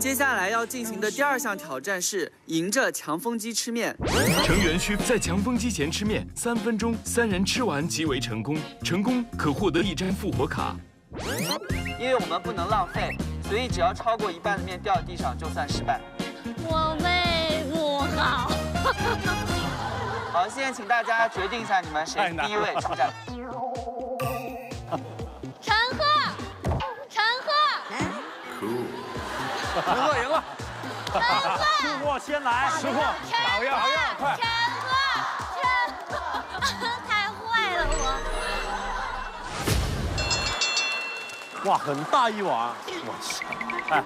接下来要进行的第2项挑战是迎着强风机吃面。成员需在强风机前吃面3分钟，3人吃完即为成功，成功可获得1张复活卡。因为我们不能浪费，所以只要超过1半的面掉地上就算失败。我胃不好。好，现在请大家决定一下你们谁第1位出战。陈赫，陈赫，赢了。吃货先来，吃货，打个样，快！陈赫，太坏了我。哇，很大一碗，我去，哎，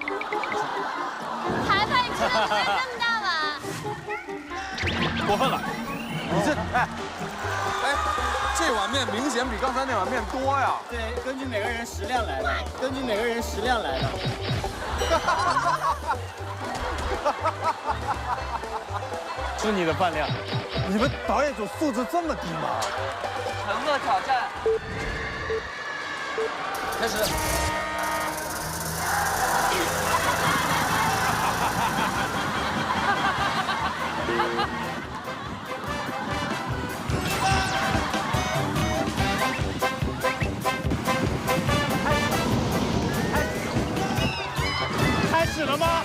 裁判，你吃的没这么大碗。过分了，你这，这碗面明显比刚才那碗面多呀。对，根据每个人食量来的，是你的饭量。你们导演组素质这么低吗？陈赫挑战，开始。开始了吗？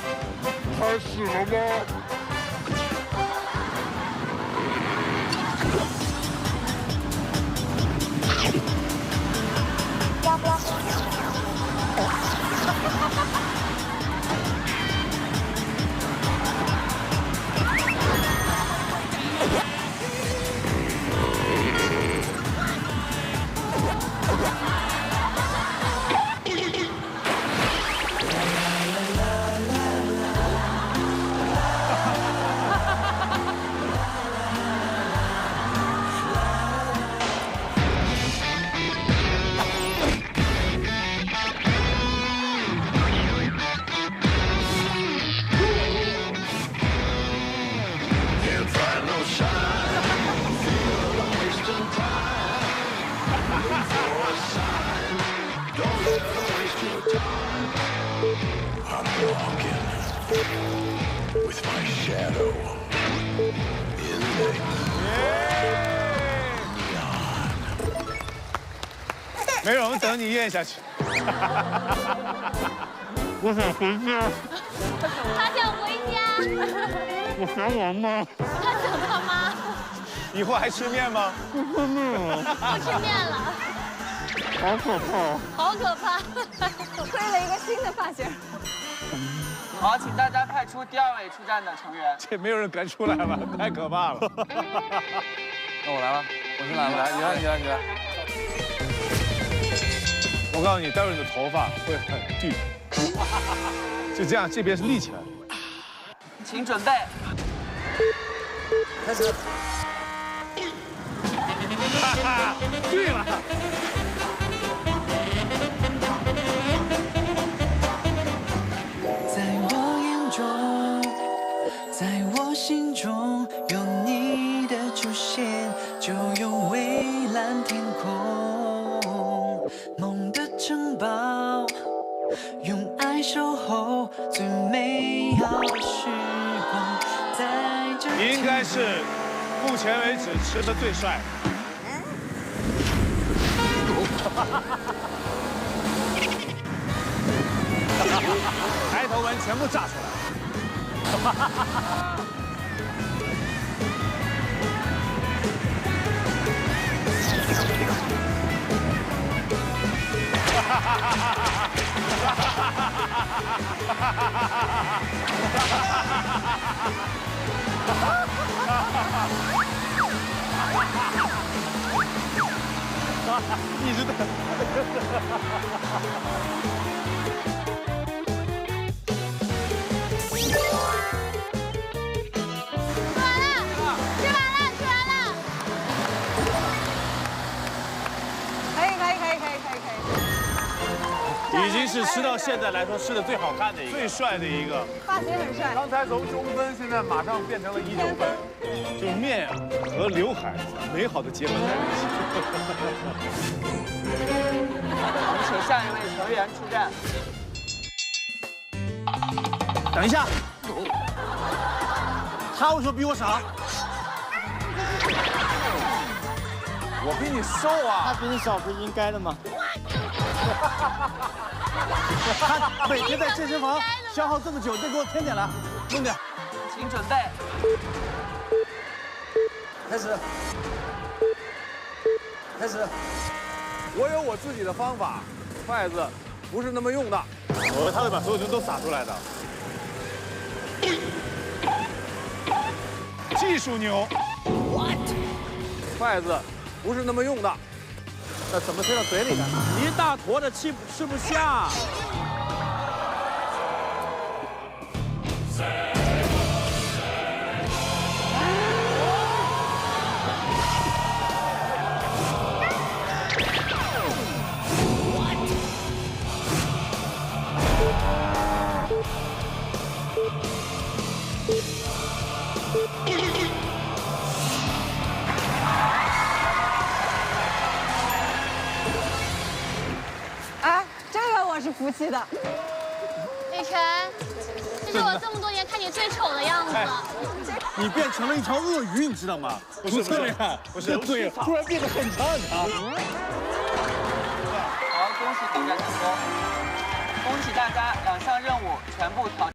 没有人等你咽下去。我想回家。他想回家。我想我妈。他想他妈。以后还吃面吗？不吃面了。不吃面了。好可怕。好可怕。推了一个新的发型。好，请大家派出第2位出战的成员。这没有人敢出来吧？太可怕了。那我来了，我先来了。你来。我告诉你，待会儿你的头发会很巨，就这样，这边是立起来的。请准备，开始。对了。在我眼中，在我心中，有你的出现，就有蔚蓝天空。梦的城堡，用爱守候最美好的时光，在这应该是目前为止吃的最帅的。抬头纹全部炸出来了。一直在。已经是吃到现在来说吃的最好看的一个，最帅的一个。发型很帅。刚才从中分，现在马上变成了19分。就面啊和刘海美好的结合在一起。我们请下一位成员出战。等一下，他为什么比我少？我比你瘦啊！他比你少不是应该的吗？他每天在健身房消耗这么久，再给我添点来，弄点。请准备。开始。开始。我有我自己的方法，筷子不是那么用的。我以为他会把所有东西都撒出来的。技术牛。What？ 筷子不是那么用的。那怎么塞到嘴里呢？一大坨的气吃不下。哎，这个我是服气的。雨辰，这是我这么多年看你最丑的样子。你变成了一条鳄鱼，你知道吗？不是，不是，对，突然变得很长很长。好，恭喜挑战成功！恭喜大家，2项任务全部挑战。